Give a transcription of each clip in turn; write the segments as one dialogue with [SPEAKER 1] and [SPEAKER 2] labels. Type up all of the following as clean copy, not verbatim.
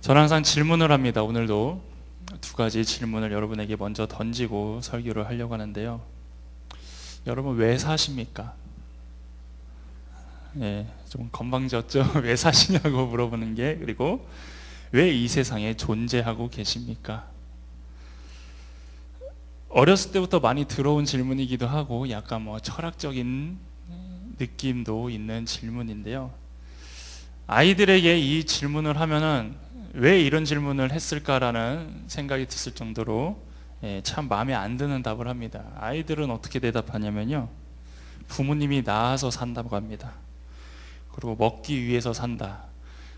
[SPEAKER 1] 저는 항상 질문을 합니다. 오늘도 두 가지 질문을 여러분에게 먼저 던지고 설교를 하려고 하는데요. 여러분 왜 사십니까? 좀 건방졌죠? 왜 사시냐고 물어보는 게. 그리고 왜 이 세상에 존재하고 계십니까? 어렸을 때부터 많이 들어온 질문이기도 하고 약간 철학적인 느낌도 있는 질문인데요. 아이들에게 이 질문을 하면은 왜 이런 질문을 했을까라는 생각이 드실 정도로 참 마음에 안 드는 답을 합니다. 아이들은 어떻게 대답하냐면요, 부모님이 낳아서 산다고 합니다. 그리고 먹기 위해서 산다.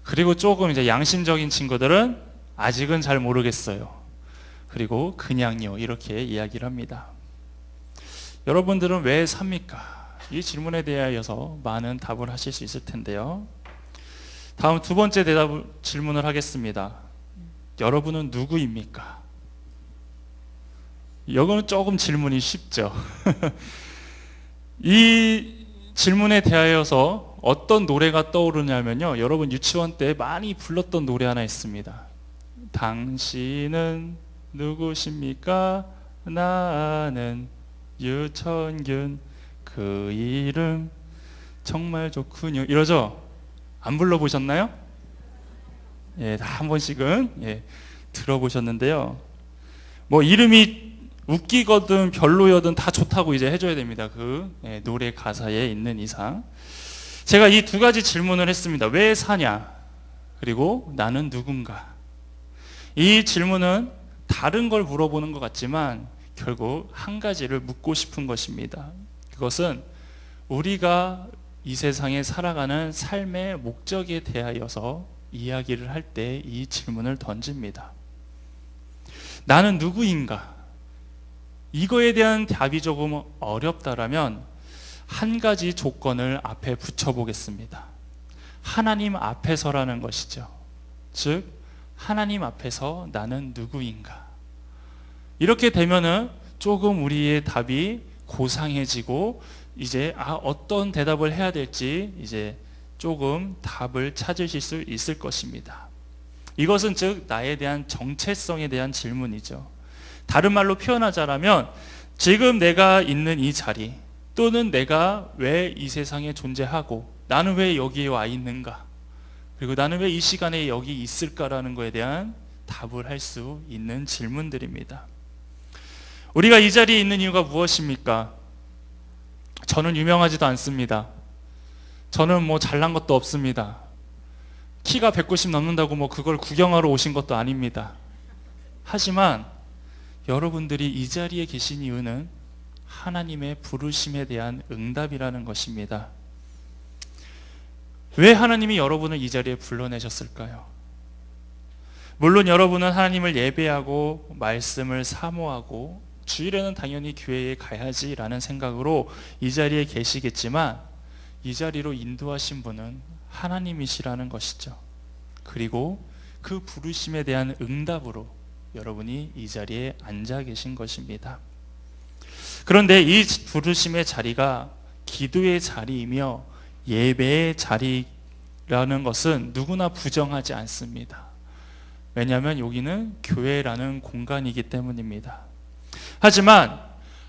[SPEAKER 1] 그리고 조금 이제 양심적인 친구들은 아직은 잘 모르겠어요. 그리고 그냥요, 이렇게 이야기를 합니다. 여러분들은 왜 삽니까? 이 질문에 대하여서 많은 답을 하실 수 있을 텐데요. 다음 두 번째 질문을 하겠습니다. 여러분은 누구입니까? 이거는 조금 질문이 쉽죠. 이 질문에 대하여서 어떤 노래가 떠오르냐면요, 여러분 유치원 때 많이 불렀던 노래 하나 있습니다. 당신은 누구십니까? 나는 유천균, 그 이름 정말 좋군요. 이러죠? 안 불러보셨나요? 다 한 번씩은 들어보셨는데요. 이름이 웃기거든 별로여든 다 좋다고 이제 해줘야 됩니다. 그 노래 가사에 있는 이상. 제가 이 두 가지 질문을 했습니다. 왜 사냐? 그리고 나는 누군가? 이 질문은 다른 걸 물어보는 것 같지만 결국 한 가지를 묻고 싶은 것입니다. 그것은 우리가 이 세상에 살아가는 삶의 목적에 대하여서 이야기를 할 때 이 질문을 던집니다. 나는 누구인가? 이거에 대한 답이 조금 어렵다라면 한 가지 조건을 앞에 붙여보겠습니다. 하나님 앞에서라는 것이죠. 즉 하나님 앞에서 나는 누구인가? 이렇게 되면은 조금 우리의 답이 고상해지고 이제 어떤 대답을 해야 될지 이제 조금 답을 찾으실 수 있을 것입니다. 이것은 즉 나에 대한 정체성에 대한 질문이죠. 다른 말로 표현하자면 지금 내가 있는 이 자리, 또는 내가 왜 이 세상에 존재하고 나는 왜 여기에 와 있는가, 그리고 나는 왜 이 시간에 여기 있을까라는 것에 대한 답을 할 수 있는 질문들입니다. 우리가 이 자리에 있는 이유가 무엇입니까? 저는 유명하지도 않습니다. 저는 잘난 것도 없습니다. 키가 190 넘는다고 그걸 구경하러 오신 것도 아닙니다. 하지만 여러분들이 이 자리에 계신 이유는 하나님의 부르심에 대한 응답이라는 것입니다. 왜 하나님이 여러분을 이 자리에 불러내셨을까요? 물론 여러분은 하나님을 예배하고 말씀을 사모하고 주일에는 당연히 교회에 가야지라는 생각으로 이 자리에 계시겠지만 이 자리로 인도하신 분은 하나님이시라는 것이죠. 그리고 그 부르심에 대한 응답으로 여러분이 이 자리에 앉아 계신 것입니다. 그런데 이 부르심의 자리가 기도의 자리이며 예배의 자리라는 것은 누구나 부정하지 않습니다. 왜냐하면 여기는 교회라는 공간이기 때문입니다. 하지만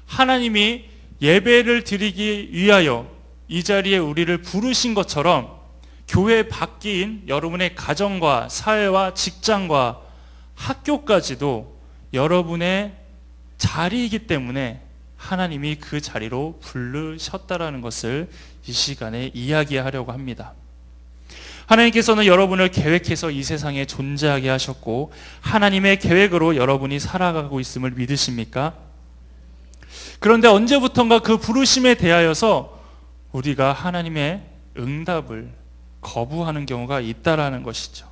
[SPEAKER 1] 하나님이 예배를 드리기 위하여 이 자리에 우리를 부르신 것처럼 교회 밖인 여러분의 가정과 사회와 직장과 학교까지도 여러분의 자리이기 때문에 하나님이 그 자리로 부르셨다라는 것을 이 시간에 이야기하려고 합니다. 하나님께서는 여러분을 계획해서 이 세상에 존재하게 하셨고 하나님의 계획으로 여러분이 살아가고 있음을 믿으십니까? 그런데 언제부턴가 그 부르심에 대하여서 우리가 하나님의 응답을 거부하는 경우가 있다라는 것이죠.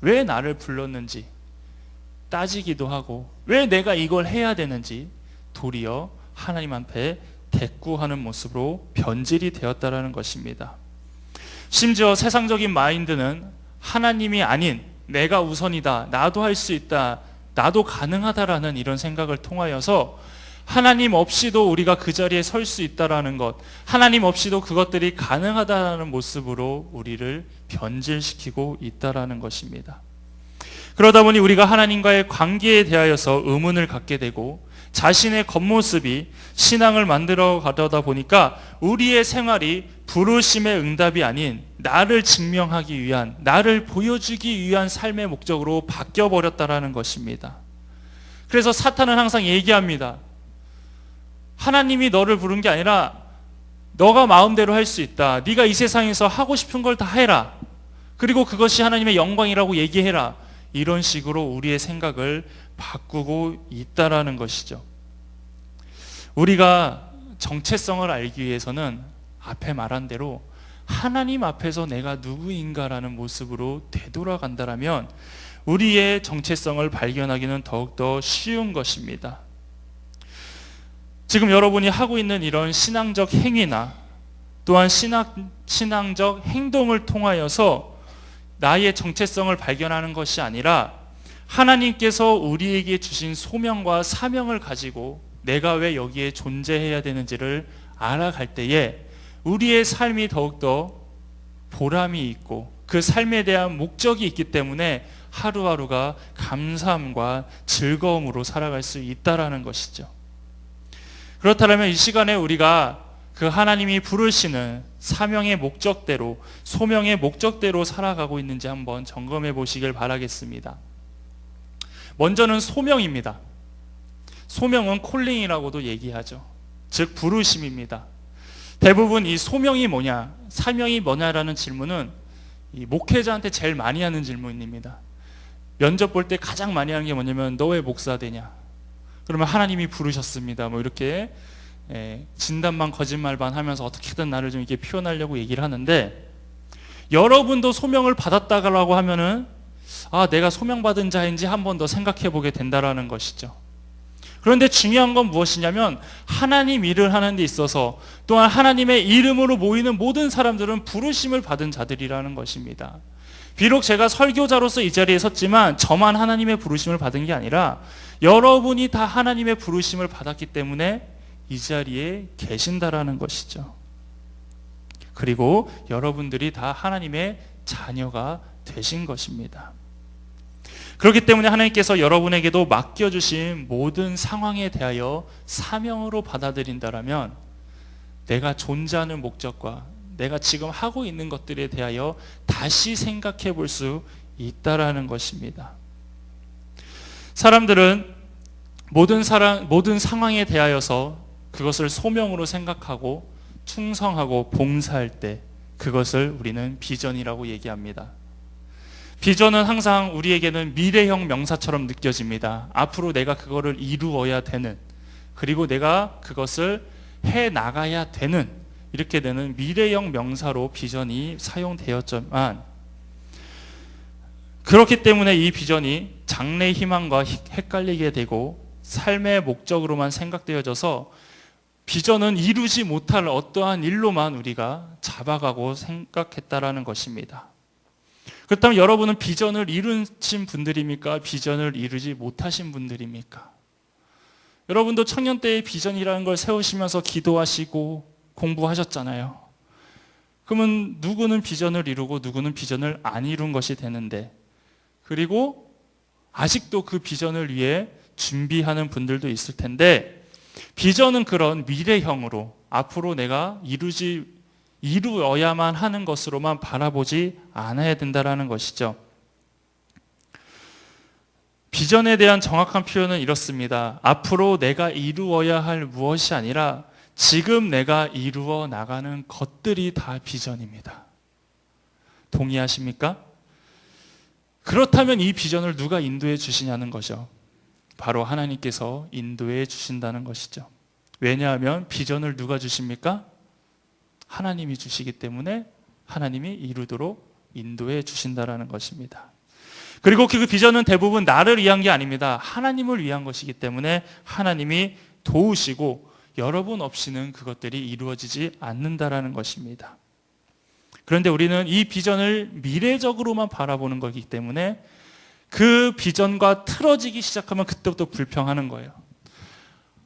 [SPEAKER 1] 왜 나를 불렀는지 따지기도 하고 왜 내가 이걸 해야 되는지 도리어 하나님 앞에 대꾸하는 모습으로 변질이 되었다라는 것입니다. 심지어 세상적인 마인드는 하나님이 아닌 내가 우선이다, 나도 할 수 있다, 나도 가능하다라는 이런 생각을 통하여서 하나님 없이도 우리가 그 자리에 설 수 있다라는 것, 하나님 없이도 그것들이 가능하다는 모습으로 우리를 변질시키고 있다라는 것입니다. 그러다 보니 우리가 하나님과의 관계에 대하여서 의문을 갖게 되고 자신의 겉모습이 신앙을 만들어 가려다 보니까 우리의 생활이 부르심의 응답이 아닌 나를 증명하기 위한, 나를 보여주기 위한 삶의 목적으로 바뀌어 버렸다라는 것입니다. 그래서 사탄은 항상 얘기합니다. 하나님이 너를 부른 게 아니라 너가 마음대로 할 수 있다. 네가 이 세상에서 하고 싶은 걸 다 해라. 그리고 그것이 하나님의 영광이라고 얘기해라. 이런 식으로 우리의 생각을 바꾸고 있다라는 것이죠. 우리가 정체성을 알기 위해서는 앞에 말한 대로 하나님 앞에서 내가 누구인가라는 모습으로 되돌아간다라면 우리의 정체성을 발견하기는 더욱더 쉬운 것입니다. 지금 여러분이 하고 있는 이런 신앙적 행위나 또한 신앙적 행동을 통하여서 나의 정체성을 발견하는 것이 아니라 하나님께서 우리에게 주신 소명과 사명을 가지고 내가 왜 여기에 존재해야 되는지를 알아갈 때에 우리의 삶이 더욱더 보람이 있고 그 삶에 대한 목적이 있기 때문에 하루하루가 감사함과 즐거움으로 살아갈 수 있다라는 것이죠. 그렇다면 이 시간에 우리가 그 하나님이 부르시는 사명의 목적대로, 소명의 목적대로 살아가고 있는지 한번 점검해 보시길 바라겠습니다. 먼저는 소명입니다. 소명은 콜링이라고도 얘기하죠. 즉 부르심입니다. 대부분 이 소명이 뭐냐, 사명이 뭐냐라는 질문은 이 목회자한테 제일 많이 하는 질문입니다. 면접 볼 때 가장 많이 하는 게 뭐냐면 너 왜 목사 되냐? 그러면 하나님이 부르셨습니다. 뭐 이렇게 진단만 거짓말만 하면서 어떻게든 나를 좀 이렇게 표현하려고 얘기를 하는데, 여러분도 소명을 받았다라고 하면은 내가 소명받은 자인지 한 번 더 생각해 보게 된다라는 것이죠. 그런데 중요한 건 무엇이냐면 하나님 일을 하는 데 있어서 또한 하나님의 이름으로 모이는 모든 사람들은 부르심을 받은 자들이라는 것입니다. 비록 제가 설교자로서 이 자리에 섰지만 저만 하나님의 부르심을 받은 게 아니라 여러분이 다 하나님의 부르심을 받았기 때문에 이 자리에 계신다라는 것이죠. 그리고 여러분들이 다 하나님의 자녀가 되신 것입니다. 그렇기 때문에 하나님께서 여러분에게도 맡겨주신 모든 상황에 대하여 사명으로 받아들인다라면 내가 존재하는 목적과 내가 지금 하고 있는 것들에 대하여 다시 생각해 볼 수 있다라는 것입니다. 사람들은 모든 상황에 대하여서 그것을 소명으로 생각하고 충성하고 봉사할 때 그것을 우리는 비전이라고 얘기합니다. 비전은 항상 우리에게는 미래형 명사처럼 느껴집니다. 앞으로 내가 그거를 이루어야 되는, 그리고 내가 그것을 해나가야 되는, 이렇게 되는 미래형 명사로 비전이 사용되었지만, 그렇기 때문에 이 비전이 장래 희망과 헷갈리게 되고 삶의 목적으로만 생각되어져서 비전은 이루지 못할 어떠한 일로만 우리가 잡아가고 생각했다라는 것입니다. 그렇다면 여러분은 비전을 이루신 분들입니까? 비전을 이루지 못하신 분들입니까? 여러분도 청년 때의 비전이라는 걸 세우시면서 기도하시고 공부하셨잖아요. 그러면 누구는 비전을 이루고 누구는 비전을 안 이룬 것이 되는데, 그리고 아직도 그 비전을 위해 준비하는 분들도 있을 텐데, 비전은 그런 미래형으로 앞으로 내가 이루어야만 하는 것으로만 바라보지 않아야 된다는 것이죠. 비전에 대한 정확한 표현은 이렇습니다. 앞으로 내가 이루어야 할 무엇이 아니라 지금 내가 이루어 나가는 것들이 다 비전입니다. 동의하십니까? 그렇다면 이 비전을 누가 인도해 주시냐는 거죠. 바로 하나님께서 인도해 주신다는 것이죠. 왜냐하면 비전을 누가 주십니까? 하나님이 주시기 때문에 하나님이 이루도록 인도해 주신다는 것입니다. 그리고 그 비전은 대부분 나를 위한 게 아닙니다. 하나님을 위한 것이기 때문에 하나님이 도우시고 여러분 없이는 그것들이 이루어지지 않는다라는 것입니다. 그런데 우리는 이 비전을 미래적으로만 바라보는 거기 때문에 그 비전과 틀어지기 시작하면 그때부터 불평하는 거예요.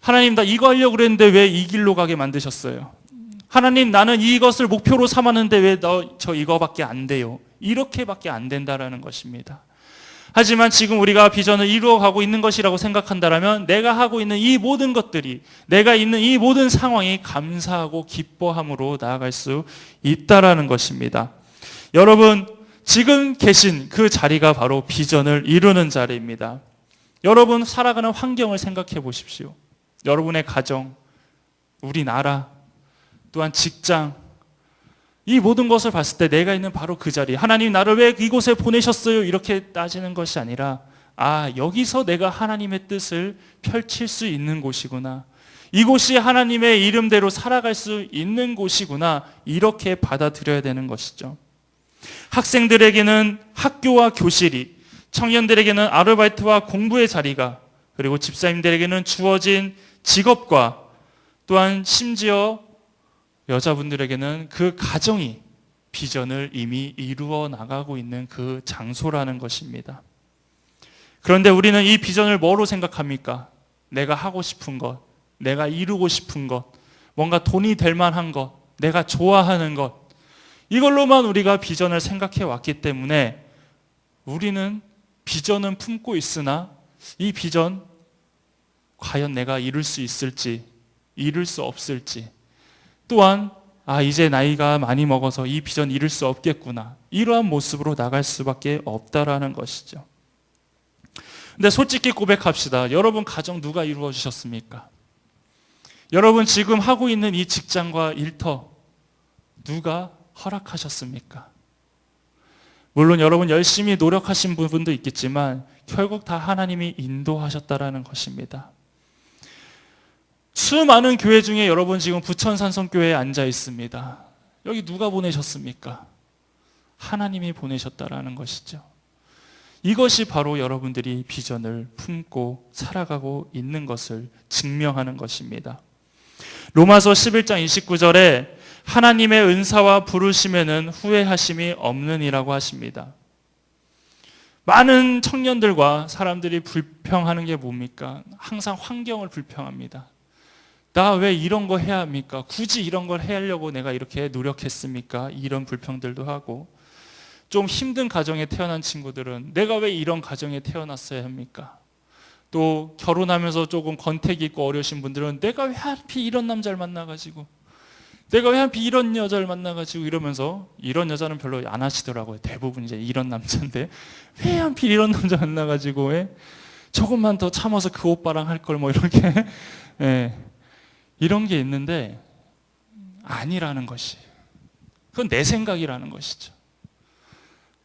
[SPEAKER 1] 하나님, 나 이거 하려고 그랬는데 왜 이 길로 가게 만드셨어요? 하나님, 나는 이것을 목표로 삼았는데 왜 저 이거밖에 안 돼요? 이렇게밖에 안 된다라는 것입니다. 하지만 지금 우리가 비전을 이루어가고 있는 것이라고 생각한다면 내가 하고 있는 이 모든 것들이, 내가 있는 이 모든 상황이 감사하고 기뻐함으로 나아갈 수 있다라는 것입니다. 여러분, 지금 계신 그 자리가 바로 비전을 이루는 자리입니다. 여러분 살아가는 환경을 생각해 보십시오. 여러분의 가정, 우리나라, 또한 직장, 이 모든 것을 봤을 때 내가 있는 바로 그 자리, 하나님 나를 왜 이곳에 보내셨어요? 이렇게 따지는 것이 아니라, 여기서 내가 하나님의 뜻을 펼칠 수 있는 곳이구나, 이곳이 하나님의 이름대로 살아갈 수 있는 곳이구나, 이렇게 받아들여야 되는 것이죠. 학생들에게는 학교와 교실이, 청년들에게는 아르바이트와 공부의 자리가, 그리고 집사님들에게는 주어진 직업과, 또한 심지어 여자분들에게는 그 가정이 비전을 이미 이루어 나가고 있는 그 장소라는 것입니다. 그런데 우리는 이 비전을 뭐로 생각합니까? 내가 하고 싶은 것, 내가 이루고 싶은 것, 뭔가 돈이 될 만한 것, 내가 좋아하는 것, 이걸로만 우리가 비전을 생각해 왔기 때문에 우리는 비전은 품고 있으나 이 비전 과연 내가 이룰 수 있을지, 이룰 수 없을지, 또한 이제 나이가 많이 먹어서 이 비전 이룰 수 없겠구나, 이러한 모습으로 나갈 수밖에 없다라는 것이죠. 근데 솔직히 고백합시다. 여러분 가정 누가 이루어 주셨습니까? 여러분 지금 하고 있는 이 직장과 일터 누가 허락하셨습니까? 물론 여러분 열심히 노력하신 부분도 있겠지만 결국 다 하나님이 인도하셨다라는 것입니다. 수많은 교회 중에 여러분 지금 부천산성교회에 앉아 있습니다. 여기 누가 보내셨습니까? 하나님이 보내셨다라는 것이죠. 이것이 바로 여러분들이 비전을 품고 살아가고 있는 것을 증명하는 것입니다. 로마서 11장 29절에 하나님의 은사와 부르심에는 후회하심이 없느니라고 하십니다. 많은 청년들과 사람들이 불평하는 게 뭡니까? 항상 환경을 불평합니다. 나 왜 이런 거 해야 합니까? 굳이 이런 걸 해야 하려고 내가 이렇게 노력했습니까? 이런 불평들도 하고, 좀 힘든 가정에 태어난 친구들은 내가 왜 이런 가정에 태어났어야 합니까? 또 결혼하면서 조금 권태기 있고 어려우신 분들은 내가 왜 하필 이런 남자를 만나가지고, 내가 왜 하필 이런 여자를 만나가지고, 이러면서 이런 여자는 별로 안 하시더라고요. 대부분 이제 이런 남자인데 왜 하필 이런 남자 만나가지고 조금만 더 참아서 그 오빠랑 할 걸 뭐 이렇게 이런 게 있는데 아니라는 것이, 그건 내 생각이라는 것이죠.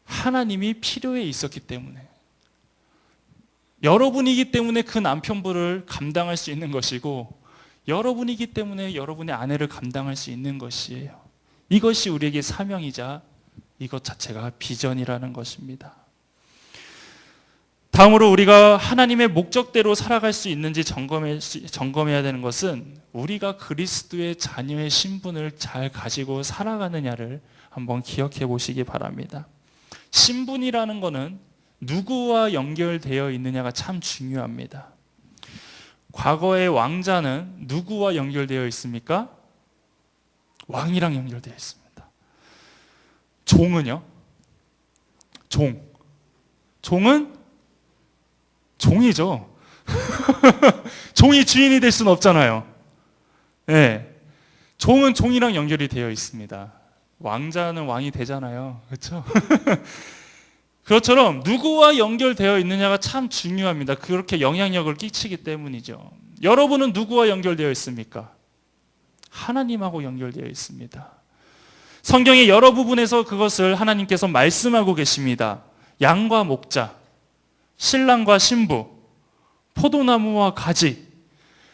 [SPEAKER 1] 하나님이 필요해 있었기 때문에, 여러분이기 때문에 그 남편분을 감당할 수 있는 것이고, 여러분이기 때문에 여러분의 아내를 감당할 수 있는 것이에요. 이것이 우리에게 사명이자 이것 자체가 비전이라는 것입니다. 다음으로 우리가 하나님의 목적대로 살아갈 수 있는지 점검해야 되는 것은 우리가 그리스도의 자녀의 신분을 잘 가지고 살아가느냐를 한번 기억해 보시기 바랍니다. 신분이라는 것은 누구와 연결되어 있느냐가 참 중요합니다. 과거의 왕자는 누구와 연결되어 있습니까? 왕이랑 연결되어 있습니다. 종은요? 종은 종이죠. 종이 주인이 될 수는 없잖아요. 종은 종이랑 연결이 되어 있습니다. 왕자는 왕이 되잖아요. 그렇죠? 그것처럼 누구와 연결되어 있느냐가 참 중요합니다. 그렇게 영향력을 끼치기 때문이죠. 여러분은 누구와 연결되어 있습니까? 하나님하고 연결되어 있습니다. 성경의 여러 부분에서 그것을 하나님께서 말씀하고 계십니다. 양과 목자, 신랑과 신부, 포도나무와 가지.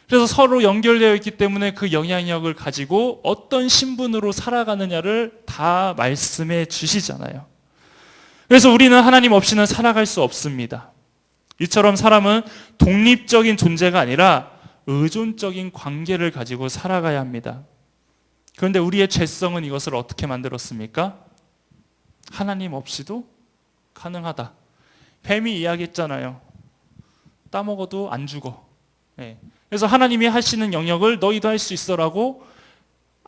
[SPEAKER 1] 그래서 서로 연결되어 있기 때문에 그 영향력을 가지고 어떤 신분으로 살아가느냐를 다 말씀해 주시잖아요. 그래서 우리는 하나님 없이는 살아갈 수 없습니다. 이처럼 사람은 독립적인 존재가 아니라 의존적인 관계를 가지고 살아가야 합니다. 그런데 우리의 죄성은 이것을 어떻게 만들었습니까? 하나님 없이도 가능하다. 뱀이 이야기했잖아요. 따먹어도 안 죽어. 그래서 하나님이 하시는 영역을 너희도 할 수 있어라고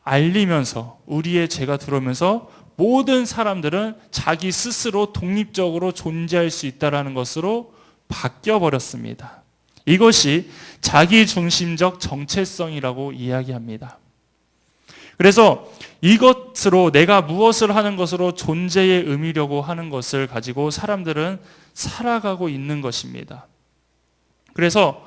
[SPEAKER 1] 알리면서 우리의 죄가 들어오면서 모든 사람들은 자기 스스로 독립적으로 존재할 수 있다는 것으로 바뀌어버렸습니다. 이것이 자기중심적 정체성이라고 이야기합니다. 그래서 이것으로 내가 무엇을 하는 것으로 존재의 의미려고 하는 것을 가지고 사람들은 살아가고 있는 것입니다. 그래서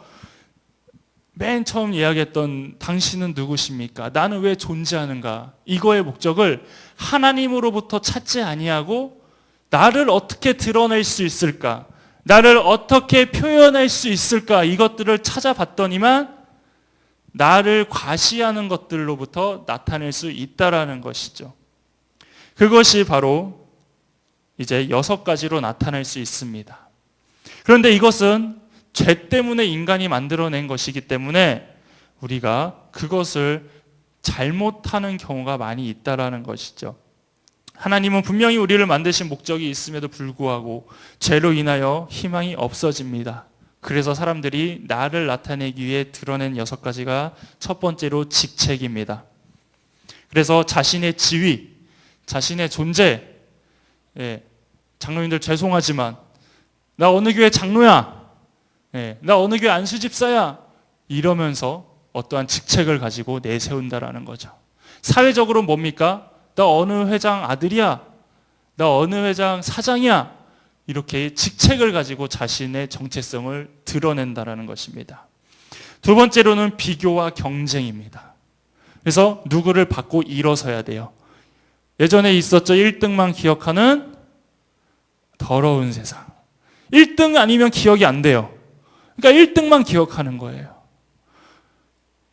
[SPEAKER 1] 맨 처음 이야기했던 당신은 누구십니까? 나는 왜 존재하는가? 이거의 목적을 하나님으로부터 찾지 아니하고 나를 어떻게 드러낼 수 있을까? 나를 어떻게 표현할 수 있을까? 이것들을 찾아봤더니만 나를 과시하는 것들로부터 나타낼 수 있다라는 것이죠. 그것이 바로 이제 6가지로 나타낼 수 있습니다. 그런데 이것은 죄 때문에 인간이 만들어낸 것이기 때문에 우리가 그것을 잘못하는 경우가 많이 있다라는 것이죠. 하나님은 분명히 우리를 만드신 목적이 있음에도 불구하고 죄로 인하여 희망이 없어집니다. 그래서 사람들이 나를 나타내기 위해 드러낸 6가지가 첫 번째로 직책입니다. 그래서 자신의 지위, 자신의 존재, 장로님들 죄송하지만 나 어느 교회 장로야, 나 어느 교회 안수집사야, 이러면서 어떠한 직책을 가지고 내세운다라는 거죠. 사회적으로 뭡니까? 나 어느 회장 아들이야, 나 어느 회장 사장이야, 이렇게 직책을 가지고 자신의 정체성을 드러낸다라는 것입니다. 두 번째로는 비교와 경쟁입니다. 그래서 누구를 받고 일어서야 돼요. 예전에 있었죠. 1등만 기억하는 더러운 세상. 1등 아니면 기억이 안 돼요. 그러니까 1등만 기억하는 거예요.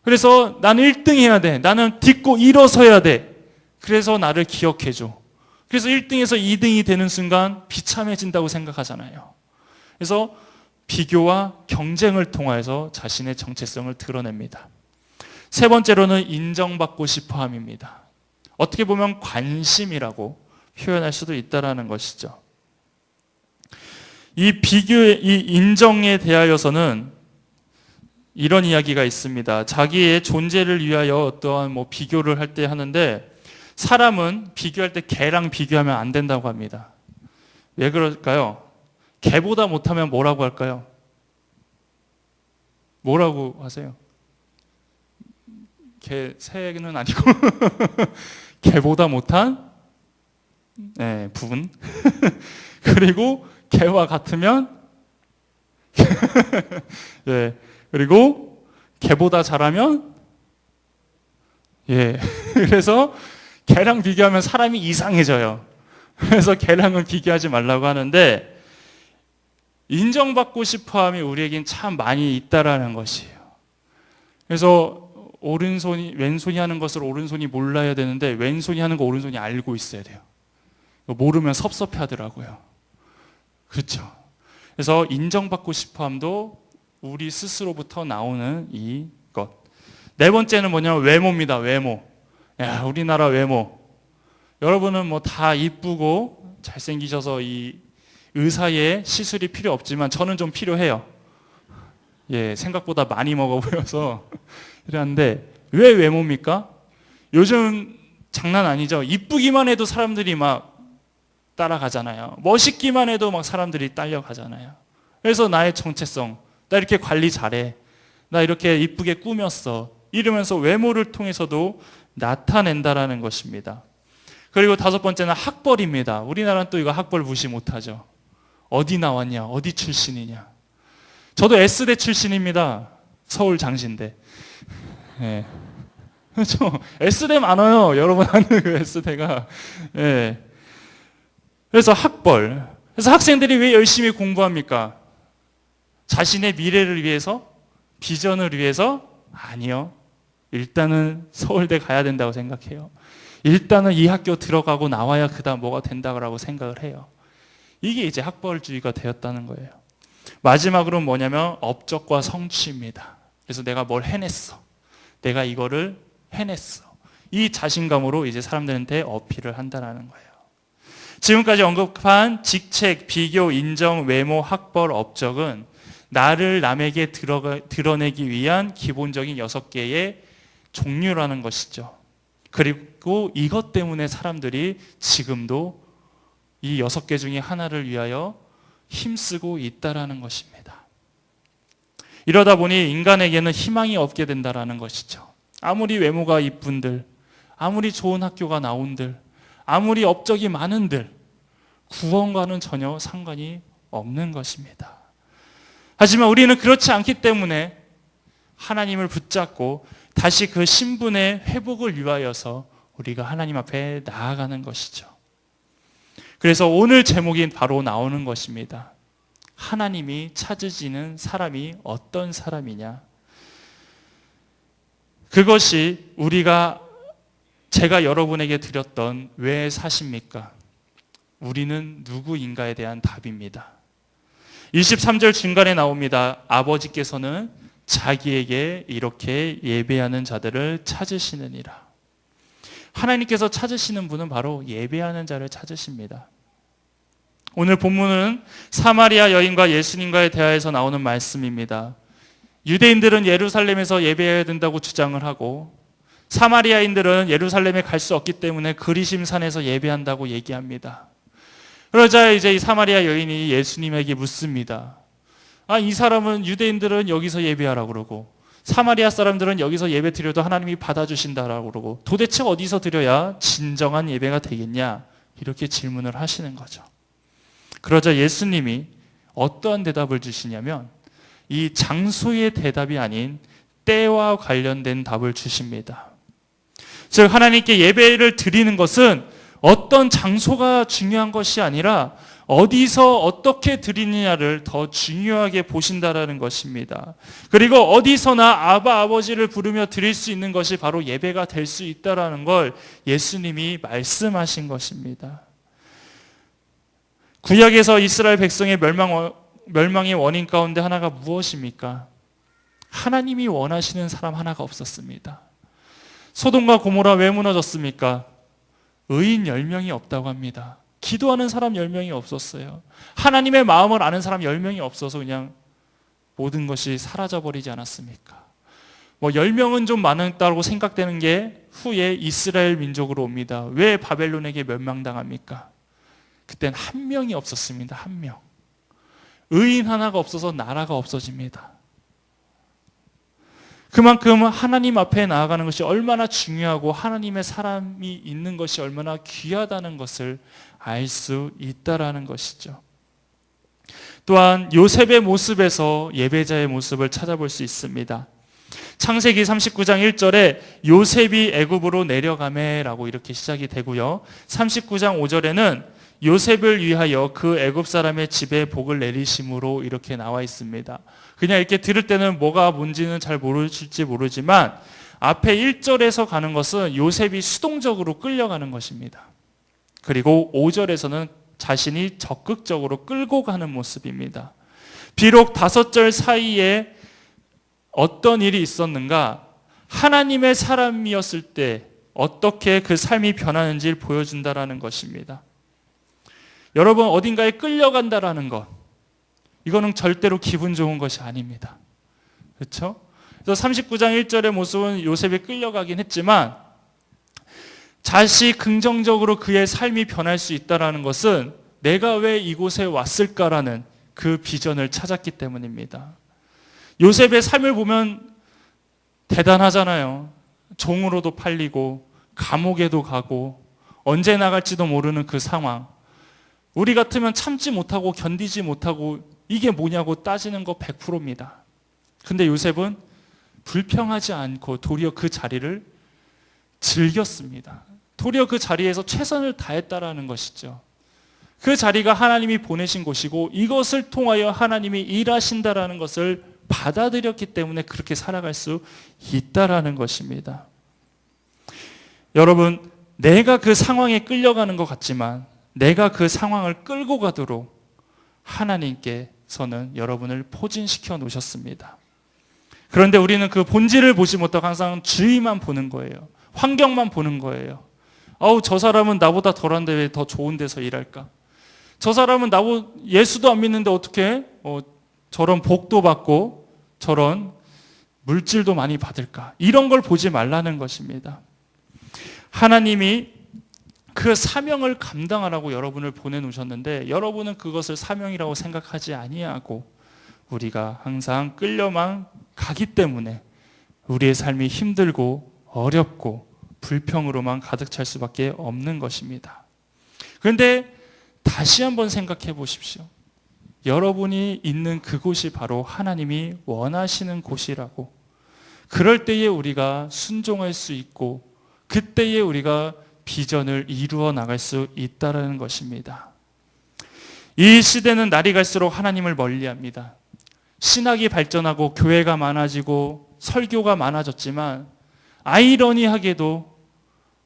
[SPEAKER 1] 그래서 나는 1등 해야 돼. 나는 딛고 일어서야 돼. 그래서 나를 기억해줘. 그래서 1등에서 2등이 되는 순간 비참해진다고 생각하잖아요. 그래서 비교와 경쟁을 통해서 자신의 정체성을 드러냅니다. 세 번째로는 인정받고 싶어함입니다. 어떻게 보면 관심이라고 표현할 수도 있다는 것이죠. 이 비교의, 이 인정에 대하여서는 이런 이야기가 있습니다. 자기의 존재를 위하여 어떠한 비교를 할 때 하는데, 사람은 비교할 때 개랑 비교하면 안 된다고 합니다. 왜 그럴까요? 개보다 못하면 뭐라고 할까요? 뭐라고 하세요? 새는 아니고 개보다 못한 부분. 그리고 개와 같으면 그리고 개보다 잘하면 그래서 개랑 비교하면 사람이 이상해져요. 그래서 개랑은 비교하지 말라고 하는데, 인정받고 싶어함이 우리에겐 참 많이 있다라는 것이에요. 그래서 왼손이 하는 것을 오른손이 몰라야 되는데 왼손이 하는 거 오른손이 알고 있어야 돼요. 모르면 섭섭해하더라고요. 그렇죠. 그래서 인정받고 싶어함도 우리 스스로부터 나오는 이것. 네 번째는 뭐냐면 외모입니다. 외모. 야, 우리나라 외모. 여러분은 다 이쁘고 잘생기셔서 이 의사의 시술이 필요 없지만 저는 좀 필요해요. 생각보다 많이 먹어 보여서 이러는데, 왜 외모입니까? 요즘 장난 아니죠. 이쁘기만 해도 사람들이 막 따라가잖아요. 멋있기만 해도 막 사람들이 딸려가잖아요. 그래서 나의 정체성, 나 이렇게 관리 잘해, 나 이렇게 이쁘게 꾸몄어, 이러면서 외모를 통해서도 나타낸다라는 것입니다. 그리고 다섯 번째는 학벌입니다. 우리나라는 또 이거 학벌 무시 못하죠. 어디 나왔냐, 어디 출신이냐. 저도 S대 출신입니다. 서울 장신대. 그렇죠. S대 많아요. 여러분 아는 그 S대가. 그래서 학벌. 그래서 학생들이 왜 열심히 공부합니까? 자신의 미래를 위해서? 비전을 위해서? 아니요. 일단은 서울대 가야 된다고 생각해요. 일단은 이 학교 들어가고 나와야 그다음 뭐가 된다고 생각을 해요. 이게 이제 학벌주의가 되었다는 거예요. 마지막으로는 뭐냐면 업적과 성취입니다. 그래서 내가 뭘 해냈어. 내가 이거를 해냈어. 이 자신감으로 이제 사람들한테 어필을 한다는 거예요. 지금까지 언급한 직책, 비교, 인정, 외모, 학벌, 업적은 나를 남에게 드러내기 위한 기본적인 6개의 종류라는 것이죠. 그리고 또 이것 때문에 사람들이 지금도 이 6개 중에 하나를 위하여 힘쓰고 있다라는 것입니다. 이러다 보니 인간에게는 희망이 없게 된다라는 것이죠. 아무리 외모가 이쁜들, 아무리 좋은 학교가 나온들, 아무리 업적이 많은들 구원과는 전혀 상관이 없는 것입니다. 하지만 우리는 그렇지 않기 때문에 하나님을 붙잡고 다시 그 신분의 회복을 위하여서 우리가 하나님 앞에 나아가는 것이죠. 그래서 오늘 제목이 바로 나오는 것입니다. 하나님이 찾으시는 사람이 어떤 사람이냐? 그것이 제가 여러분에게 드렸던 왜 사십니까? 우리는 누구인가에 대한 답입니다. 23절 중간에 나옵니다. 아버지께서는 자기에게 이렇게 예배하는 자들을 찾으시느니라. 하나님께서 찾으시는 분은 바로 예배하는 자를 찾으십니다. 오늘 본문은 사마리아 여인과 예수님과의 대화에서 나오는 말씀입니다. 유대인들은 예루살렘에서 예배해야 된다고 주장을 하고 사마리아인들은 예루살렘에 갈 수 없기 때문에 그리심산에서 예배한다고 얘기합니다. 그러자 이제 이 사마리아 여인이 예수님에게 묻습니다. 이 사람은 유대인들은 여기서 예배하라고 그러고 사마리아 사람들은 여기서 예배 드려도 하나님이 받아주신다라고 그러고 도대체 어디서 드려야 진정한 예배가 되겠냐? 이렇게 질문을 하시는 거죠. 그러자 예수님이 어떠한 대답을 주시냐면 이 장소의 대답이 아닌 때와 관련된 답을 주십니다. 즉 하나님께 예배를 드리는 것은 어떤 장소가 중요한 것이 아니라 어디서 어떻게 드리느냐를 더 중요하게 보신다라는 것입니다. 그리고 어디서나 아버지를 부르며 드릴 수 있는 것이 바로 예배가 될 수 있다라는 걸 예수님이 말씀하신 것입니다. 구약에서 이스라엘 백성의 멸망의 원인 가운데 하나가 무엇입니까? 하나님이 원하시는 사람 하나가 없었습니다. 소돔과 고모라 왜 무너졌습니까? 의인 10명이 없다고 합니다. 기도하는 사람 10명이 없었어요. 하나님의 마음을 아는 사람 10명이 없어서 그냥 모든 것이 사라져버리지 않았습니까? 10명은 좀 많았다고 생각되는 게 후에 이스라엘 민족으로 옵니다. 왜 바벨론에게 멸망당합니까? 그땐 한 명이 없었습니다. 한 명. 의인 하나가 없어서 나라가 없어집니다. 그만큼 하나님 앞에 나아가는 것이 얼마나 중요하고 하나님의 사람이 있는 것이 얼마나 귀하다는 것을 알 수 있다라는 것이죠. 또한 요셉의 모습에서 예배자의 모습을 찾아볼 수 있습니다. 창세기 39장 1절에 요셉이 애굽으로 내려가매라고 이렇게 시작이 되고요. 39장 5절에는 요셉을 위하여 그 애굽 사람의 집에 복을 내리심으로 이렇게 나와 있습니다. 그냥 이렇게 들을 때는 뭐가 뭔지는 잘 모르실지 모르지만 앞에 1절에서 가는 것은 요셉이 수동적으로 끌려가는 것입니다. 그리고 5절에서는 자신이 적극적으로 끌고 가는 모습입니다. 비록 5절 사이에 어떤 일이 있었는가? 하나님의 사람이었을 때 어떻게 그 삶이 변하는지를 보여준다라는 것입니다. 여러분, 어딘가에 끌려간다라는 것, 이거는 절대로 기분 좋은 것이 아닙니다. 그렇죠? 그래서 39장 1절의 모습은 요셉이 끌려가긴 했지만 다시 긍정적으로 그의 삶이 변할 수 있다는 것은 내가 왜 이곳에 왔을까라는 그 비전을 찾았기 때문입니다. 요셉의 삶을 보면 대단하잖아요. 종으로도 팔리고 감옥에도 가고 언제 나갈지도 모르는 그 상황. 우리 같으면 참지 못하고 견디지 못하고 이게 뭐냐고 따지는 거 100%입니다. 근데 요셉은 불평하지 않고 도리어 그 자리를 즐겼습니다. 도리어 그 자리에서 최선을 다했다라는 것이죠. 그 자리가 하나님이 보내신 곳이고 이것을 통하여 하나님이 일하신다라는 것을 받아들였기 때문에 그렇게 살아갈 수 있다라는 것입니다. 여러분, 내가 그 상황에 끌려가는 것 같지만 내가 그 상황을 끌고 가도록 하나님께서는 여러분을 포진시켜 놓으셨습니다. 그런데 우리는 그 본질을 보지 못하고 항상 주위만 보는 거예요. 환경만 보는 거예요. 저 사람은 나보다 덜한데 왜 더 좋은 데서 일할까? 저 사람은 예수도 안 믿는데 어떻게 저런 복도 받고 저런 물질도 많이 받을까? 이런 걸 보지 말라는 것입니다. 하나님이 그 사명을 감당하라고 여러분을 보내놓으셨는데 여러분은 그것을 사명이라고 생각하지 아니하고 우리가 항상 끌려만 가기 때문에 우리의 삶이 힘들고 어렵고 불평으로만 가득 찰 수밖에 없는 것입니다. 그런데 다시 한번 생각해 보십시오. 여러분이 있는 그곳이 바로 하나님이 원하시는 곳이라고. 그럴 때에 우리가 순종할 수 있고 그때에 우리가 비전을 이루어 나갈 수 있다는 것입니다. 이 시대는 날이 갈수록 하나님을 멀리합니다. 신학이 발전하고 교회가 많아지고 설교가 많아졌지만 아이러니하게도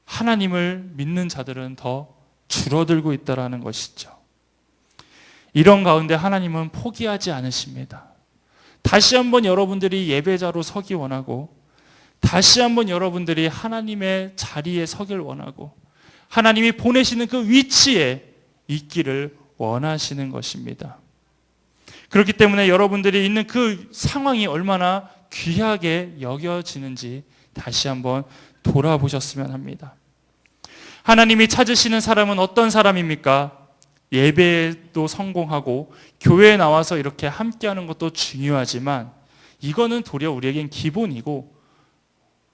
[SPEAKER 1] 하나님을 믿는 자들은 더 줄어들고 있다는 것이죠. 이런 가운데 하나님은 포기하지 않으십니다. 다시 한번 여러분들이 예배자로 서기 원하고 다시 한번 여러분들이 하나님의 자리에 서길 원하고 하나님이 보내시는 그 위치에 있기를 원하시는 것입니다. 그렇기 때문에 여러분들이 있는 그 상황이 얼마나 귀하게 여겨지는지 다시 한번 돌아보셨으면 합니다. 하나님이 찾으시는 사람은 어떤 사람입니까? 예배도 성공하고 교회에 나와서 이렇게 함께하는 것도 중요하지만 이거는 도리어 우리에겐 기본이고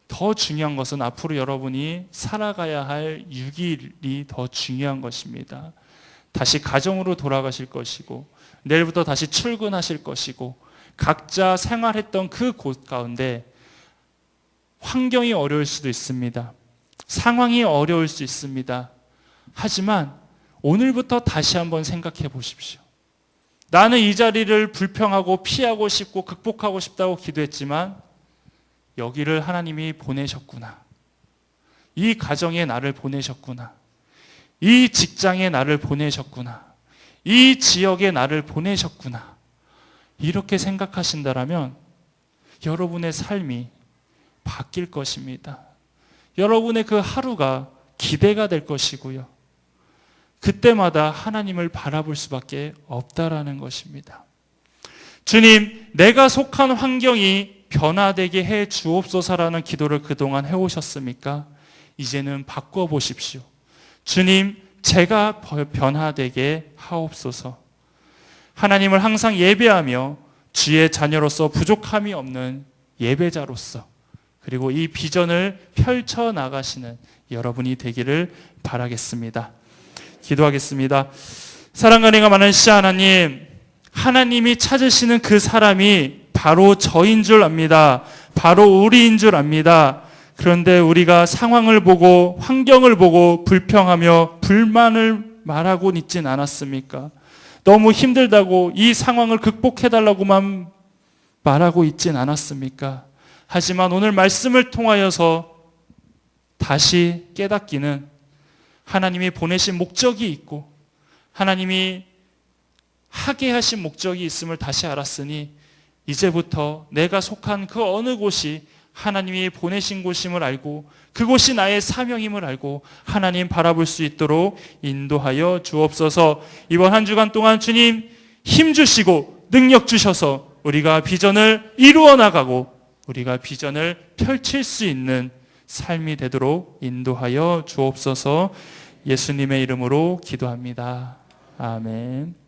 [SPEAKER 1] 더 중요한 것은 앞으로 여러분이 살아가야 할 6일이 더 중요한 것입니다. 다시 가정으로 돌아가실 것이고 내일부터 다시 출근하실 것이고 각자 생활했던 그 곳 가운데 환경이 어려울 수도 있습니다. 상황이 어려울 수 있습니다. 하지만 오늘부터 다시 한번 생각해 보십시오. 나는 이 자리를 불평하고 피하고 싶고 극복하고 싶다고 기도했지만 여기를 하나님이 보내셨구나. 이 가정에 나를 보내셨구나. 이 직장에 나를 보내셨구나. 이 지역에 나를 보내셨구나. 이렇게 생각하신다면 여러분의 삶이 바뀔 것입니다. 여러분의 그 하루가 기대가 될 것이고요. 그때마다 하나님을 바라볼 수밖에 없다라는 것입니다. 주님, 내가 속한 환경이 변화되게 해 주옵소서라는 기도를 그동안 해오셨습니까? 이제는 바꿔보십시오. 주님, 제가 변화되게 하옵소서. 하나님을 항상 예배하며 주의 자녀로서 부족함이 없는 예배자로서 그리고 이 비전을 펼쳐나가시는 여러분이 되기를 바라겠습니다. 기도하겠습니다. 사랑과 은혜가 많은 시 하나님, 하나님이 찾으시는 그 사람이 바로 저인 줄 압니다. 바로 우리인 줄 압니다. 그런데 우리가 상황을 보고 환경을 보고 불평하며 불만을 말하고 있진 않았습니까? 너무 힘들다고 이 상황을 극복해달라고만 말하고 있진 않았습니까? 하지만 오늘 말씀을 통하여서 다시 깨닫기는 하나님이 보내신 목적이 있고 하나님이 하게 하신 목적이 있음을 다시 알았으니 이제부터 내가 속한 그 어느 곳이 하나님이 보내신 곳임을 알고 그곳이 나의 사명임을 알고 하나님 바라볼 수 있도록 인도하여 주옵소서. 이번 한 주간 동안 주님 힘 주시고 능력 주셔서 우리가 비전을 이루어 나가고 우리가 비전을 펼칠 수 있는 삶이 되도록 인도하여 주옵소서. 예수님의 이름으로 기도합니다. 아멘.